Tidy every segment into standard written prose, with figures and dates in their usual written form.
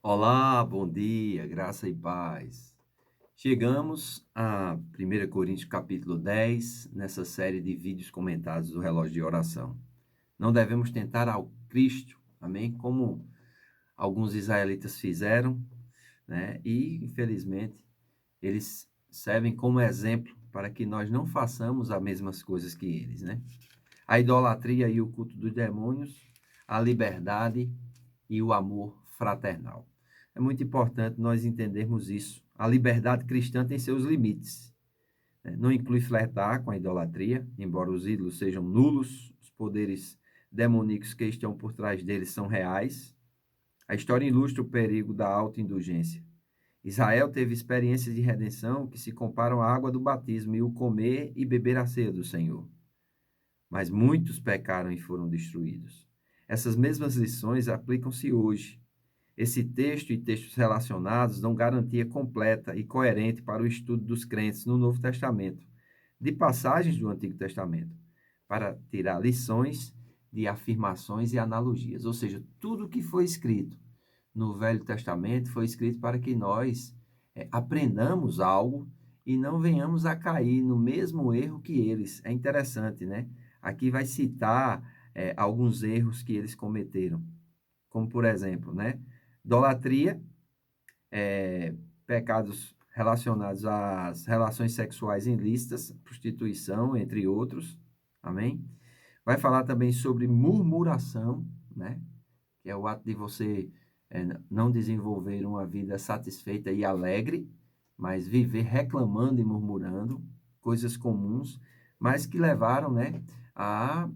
Olá, bom dia, graça e paz. Chegamos a 1 Coríntios capítulo 10, nessa série de vídeos comentados do relógio de oração. Não devemos tentar ao Cristo, amém? Como alguns israelitas fizeram, né? E, infelizmente, eles servem como exemplo para que nós não façamos as mesmas coisas que eles, né? A idolatria e o culto dos demônios, a liberdade e o amor fraternal. É muito importante nós entendermos isso. A liberdade cristã tem seus limites, né? Não inclui flertar com a idolatria, embora os ídolos sejam nulos, os poderes demoníacos que estão por trás deles são reais. A história ilustra o perigo da autoindulgência. Israel teve experiências de redenção que se comparam à água do batismo e o comer e beber a ceia do Senhor. Mas muitos pecaram e foram destruídos. Essas mesmas lições aplicam-se hoje. Esse texto e textos relacionados dão garantia completa e coerente para o estudo dos crentes no Novo Testamento, de passagens do Antigo Testamento, para tirar lições de afirmações e analogias. Ou seja, tudo que foi escrito no Velho Testamento foi escrito para que nós aprendamos algo e não venhamos a cair no mesmo erro que eles. É interessante, né? Aqui vai citar alguns erros que eles cometeram, como por exemplo, né? Idolatria, pecados relacionados às relações sexuais ilícitas, prostituição, entre outros. Amém? Vai falar também sobre murmuração, né? Que é o ato de você não desenvolver uma vida satisfeita e alegre, mas viver reclamando e murmurando, coisas comuns, mas que levaram, né, à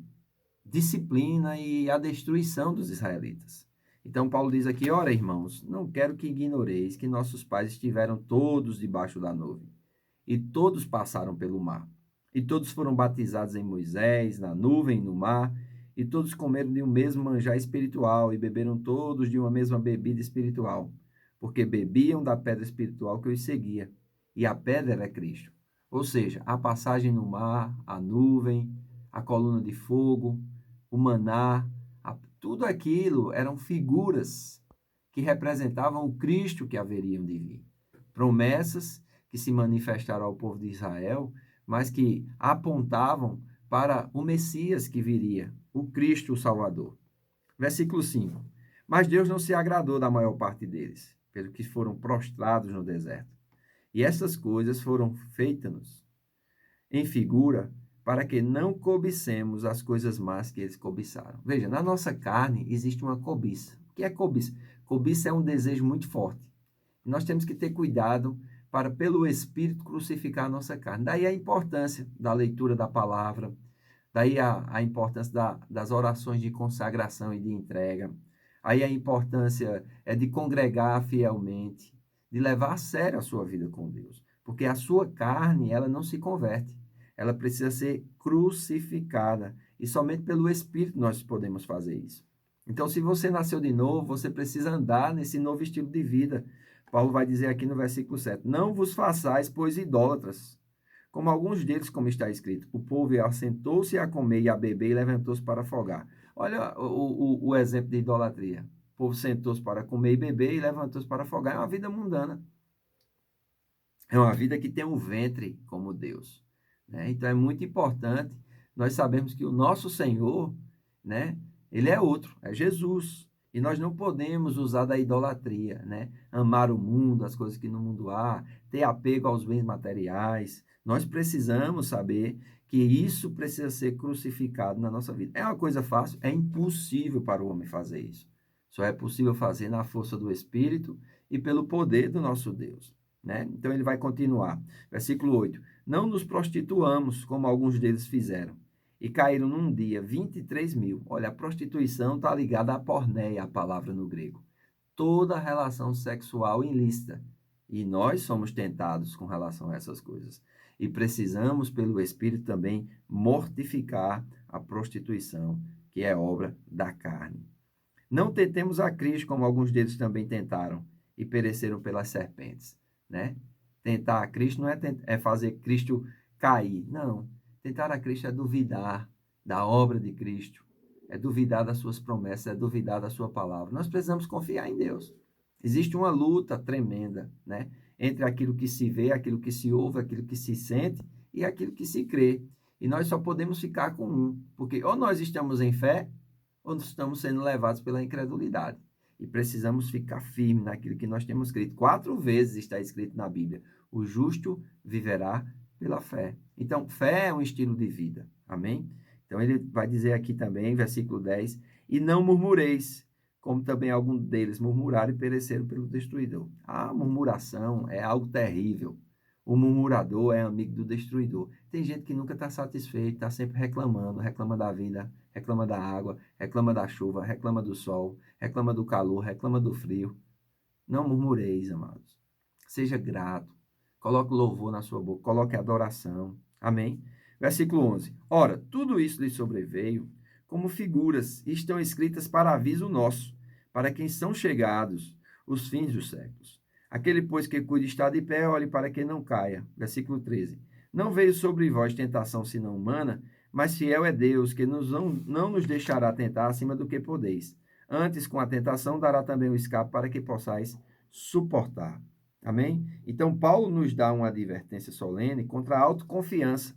disciplina e à destruição dos israelitas. Então, Paulo diz aqui: ora, irmãos, não quero que ignoreis que nossos pais estiveram todos debaixo da nuvem, e todos passaram pelo mar, e todos foram batizados em Moisés, na nuvem e no mar, e todos comeram de um mesmo manjar espiritual, e beberam todos de uma mesma bebida espiritual, porque bebiam da pedra espiritual que os seguia, e a pedra era Cristo. Ou seja, a passagem no mar, a nuvem, a coluna de fogo, o maná, tudo aquilo eram figuras que representavam o Cristo que haveriam de vir. Promessas que se manifestaram ao povo de Israel, mas que apontavam para o Messias que viria, o Cristo o Salvador. Versículo 5. Mas Deus não se agradou da maior parte deles, pelo que foram prostrados no deserto. E essas coisas foram feitas-nos em figura para que não cobicemos as coisas más que eles cobiçaram. Veja, na nossa carne existe uma cobiça. O que é cobiça? Cobiça é um desejo muito forte. E nós temos que ter cuidado para, pelo Espírito, crucificar a nossa carne. Daí a importância da leitura da palavra, daí a importância das orações de consagração e de entrega, aí a importância de congregar fielmente, de levar a sério a sua vida com Deus, porque a sua carne, ela não se converte, ela precisa ser crucificada, e somente pelo Espírito nós podemos fazer isso. Então, se você nasceu de novo, você precisa andar nesse novo estilo de vida. Paulo vai dizer aqui no versículo 7, não vos façais, pois, idólatras, como alguns deles, como está escrito, o povo assentou-se a comer e a beber e levantou-se para afogar. Olha o exemplo de idolatria. O povo sentou-se para comer e beber e levantou-se para afogar. É uma vida mundana. É uma vida que tem um ventre como Deus, né? Então é muito importante nós sabermos que o nosso Senhor, né? Ele é outro, é Jesus. E nós não podemos usar da idolatria, né? Amar o mundo, as coisas que no mundo há, ter apego aos bens materiais. Nós precisamos saber que isso precisa ser crucificado na nossa vida. É uma coisa fácil? É impossível para o homem fazer isso. Só é possível fazer na força do Espírito e pelo poder do nosso Deus, né? Então ele vai continuar. Versículo 8. Não nos prostituamos, como alguns deles fizeram, e caíram num dia 23 mil. Olha, a prostituição está ligada à porneia, a palavra no grego. Toda relação sexual ilícita. E nós somos tentados com relação a essas coisas. E precisamos, pelo Espírito, também mortificar a prostituição, que é obra da carne. Não tentemos a Cristo, como alguns deles também tentaram, e pereceram pelas serpentes, né? Tentar a Cristo não é fazer Cristo cair, não. Tentar a Cristo é duvidar da obra de Cristo, é duvidar das suas promessas, é duvidar da sua palavra. Nós precisamos confiar em Deus. Existe uma luta tremenda, né? Entre aquilo que se vê, aquilo que se ouve, aquilo que se sente e aquilo que se crê. E nós só podemos ficar com um, porque ou nós estamos em fé, ou nós estamos sendo levados pela incredulidade. E precisamos ficar firmes naquilo que nós temos escrito. 4 vezes está escrito na Bíblia: o justo viverá pela fé. Então, fé é um estilo de vida. Amém? Então, ele vai dizer aqui também, versículo 10, e não murmureis, como também alguns deles murmuraram e pereceram pelo destruidor. A murmuração é algo terrível. O murmurador é amigo do destruidor. Tem gente que nunca está satisfeito, está sempre reclamando, reclama da vida, reclama da água, reclama da chuva, reclama do sol, reclama do calor, reclama do frio. Não murmureis, amados. Seja grato. Coloque louvor na sua boca, coloque adoração. Amém? Versículo 11. Ora, tudo isso lhe sobreveio como figuras e estão escritas para aviso nosso, para quem são chegados os fins dos séculos. Aquele, pois, que cuide estar de pé, olhe para que não caia. Versículo 13. Não veio sobre vós tentação senão humana, mas fiel é Deus, que não nos deixará tentar acima do que podeis. Antes, com a tentação, dará também o escape para que possais suportar. Amém? Então, Paulo nos dá uma advertência solene contra a autoconfiança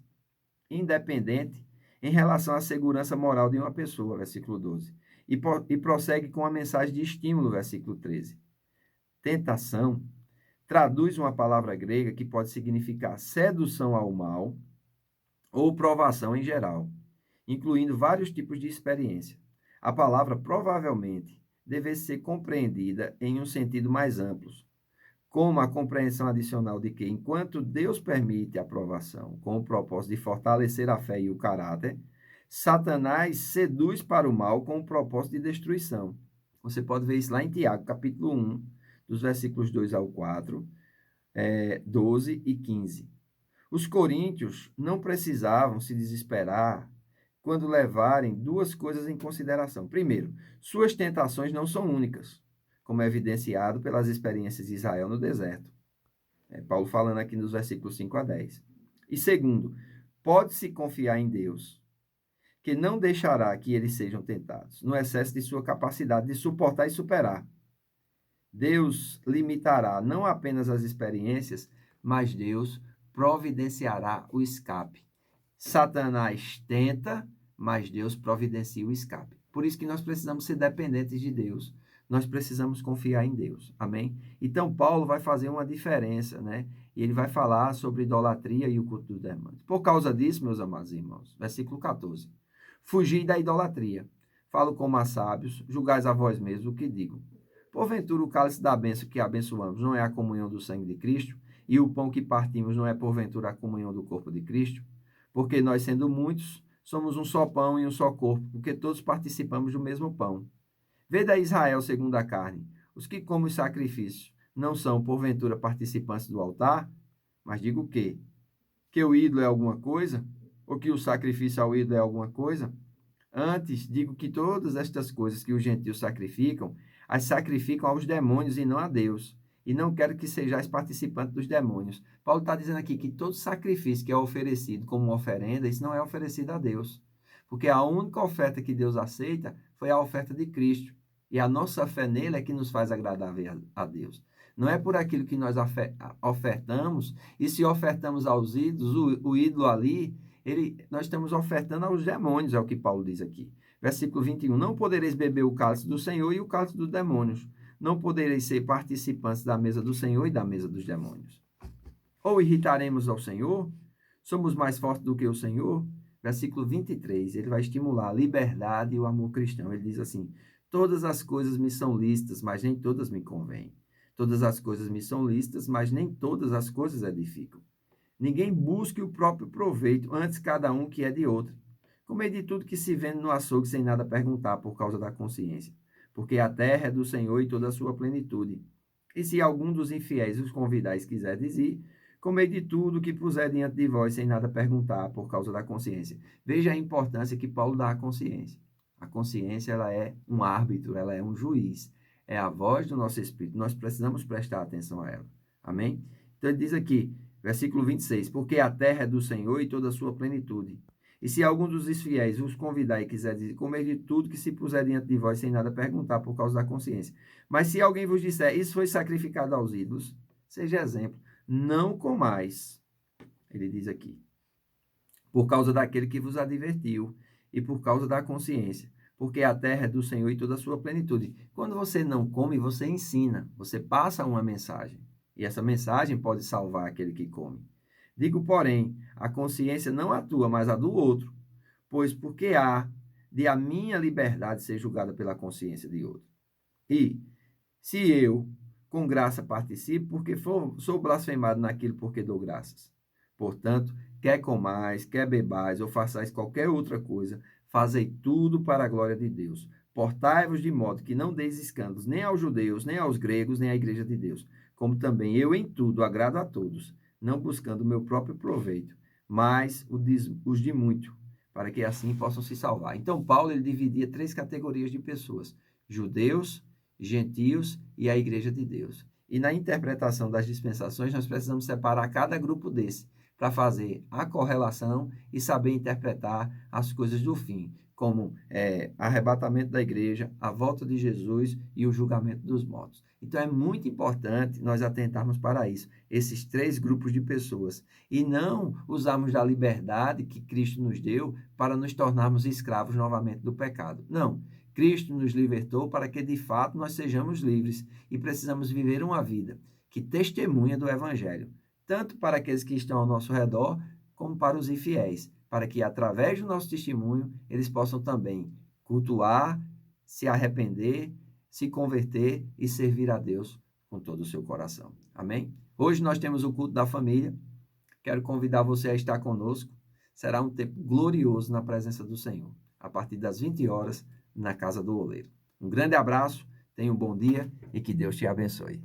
independente em relação à segurança moral de uma pessoa, versículo 12. E prossegue com a mensagem de estímulo, versículo 13. Tentação traduz uma palavra grega que pode significar sedução ao mal ou provação em geral, incluindo vários tipos de experiência. A palavra provavelmente deve ser compreendida em um sentido mais amplo, como a compreensão adicional de que, enquanto Deus permite a provação com o propósito de fortalecer a fé e o caráter, Satanás seduz para o mal com o propósito de destruição. Você pode ver isso lá em Tiago, capítulo 1, dos versículos 2 ao 4, 12 e 15. Os coríntios não precisavam se desesperar quando levarem 2 coisas em consideração. Primeiro, suas tentações não são únicas, como é evidenciado pelas experiências de Israel no deserto. Paulo falando aqui nos versículos 5 a 10. E segundo, pode-se confiar em Deus, que não deixará que eles sejam tentados, no excesso de sua capacidade de suportar e superar. Deus limitará não apenas as experiências, mas Deus providenciará o escape. Satanás tenta, mas Deus providencia o escape. Por isso que nós precisamos ser dependentes de Deus. Nós precisamos confiar em Deus. Amém? Então, Paulo vai fazer uma diferença, né? E ele vai falar sobre idolatria e o culto dos demônios. Por causa disso, meus amados irmãos, versículo 14. Fugi da idolatria. Falo como a sábios, julgais a vós mesmos o que digo. Porventura, o cálice da bênção que abençoamos não é a comunhão do sangue de Cristo? E o pão que partimos não é, porventura, a comunhão do corpo de Cristo? Porque nós, sendo muitos, somos um só pão e um só corpo, porque todos participamos do mesmo pão. Vede a Israel segundo a carne. Os que comem os sacrifícios não são, porventura, participantes do altar? Mas digo o quê? Que o ídolo é alguma coisa? Ou que o sacrifício ao ídolo é alguma coisa? Antes, digo que todas estas coisas que os gentios sacrificam, as sacrificam aos demônios e não a Deus. E não quero que sejais participantes dos demônios. Paulo está dizendo aqui que todo sacrifício que é oferecido como uma oferenda, isso não é oferecido a Deus. Porque a única oferta que Deus aceita foi a oferta de Cristo. E a nossa fé nele é que nos faz agradável a Deus. Não é por aquilo que nós ofertamos, e se ofertamos aos ídolos, o ídolo ali, nós estamos ofertando aos demônios, é o que Paulo diz aqui. Versículo 21, não podereis beber o cálice do Senhor e o cálice dos demônios. Não podereis ser participantes da mesa do Senhor e da mesa dos demônios. Ou irritaremos ao Senhor? Somos mais fortes do que o Senhor? Versículo 23, ele vai estimular a liberdade e o amor cristão. Ele diz assim, todas as coisas me são lícitas, mas nem todas me convêm. Todas as coisas me são lícitas, mas nem todas as coisas edificam. Ninguém busque o próprio proveito, antes cada um que é de outro. Comei de tudo que se vende no açougue sem nada perguntar por causa da consciência. Porque a terra é do Senhor e toda a sua plenitude. E se algum dos infiéis os convidais quiser dizer, comei de tudo que puser diante de vós sem nada perguntar por causa da consciência. Veja a importância que Paulo dá à consciência. A consciência, ela é um árbitro, ela é um juiz. É a voz do nosso espírito. Nós precisamos prestar atenção a ela. Amém? Então ele diz aqui, versículo 26, porque a terra é do Senhor e toda a sua plenitude. E se algum dos fiéis os convidar e quiser dizer, comer de tudo que se puser diante de vós, sem nada perguntar, por causa da consciência. Mas se alguém vos disser, isso foi sacrificado aos ídolos, seja exemplo, não comais, ele diz aqui, por causa daquele que vos advertiu e por causa da consciência, porque a terra é do Senhor e toda a sua plenitude. Quando você não come, você ensina, você passa uma mensagem, e essa mensagem pode salvar aquele que come. Digo, porém, a consciência não atua, mas a do outro, pois porque há de a minha liberdade ser julgada pela consciência de outro. E, se eu, com graça, participo, porque sou blasfemado naquilo porque dou graças. Portanto, quer comais, quer bebais, ou façais qualquer outra coisa, fazei tudo para a glória de Deus. Portai-vos de modo que não deis escândalos nem aos judeus, nem aos gregos, nem à igreja de Deus. Como também eu em tudo agrado a todos, não buscando o meu próprio proveito, mas os de muito, para que assim possam se salvar. Então, Paulo ele dividia três categorias de pessoas: judeus, gentios e a igreja de Deus. E na interpretação das dispensações, nós precisamos separar cada grupo desse para fazer a correlação e saber interpretar as coisas do fim, como arrebatamento da igreja, a volta de Jesus e o julgamento dos mortos. Então é muito importante nós atentarmos para isso, esses três grupos de pessoas, e não usarmos da liberdade que Cristo nos deu para nos tornarmos escravos novamente do pecado. Não. Cristo nos libertou para que, de fato, nós sejamos livres e precisamos viver uma vida que testemunha do Evangelho, tanto para aqueles que estão ao nosso redor, como para os infiéis, para que, através do nosso testemunho, eles possam também cultuar, se arrepender, se converter e servir a Deus com todo o seu coração. Amém? Hoje nós temos o culto da família. Quero convidar você a estar conosco. Será um tempo glorioso na presença do Senhor, a partir das 20 horas, na Casa do Oleiro. Um grande abraço, tenha um bom dia e que Deus te abençoe.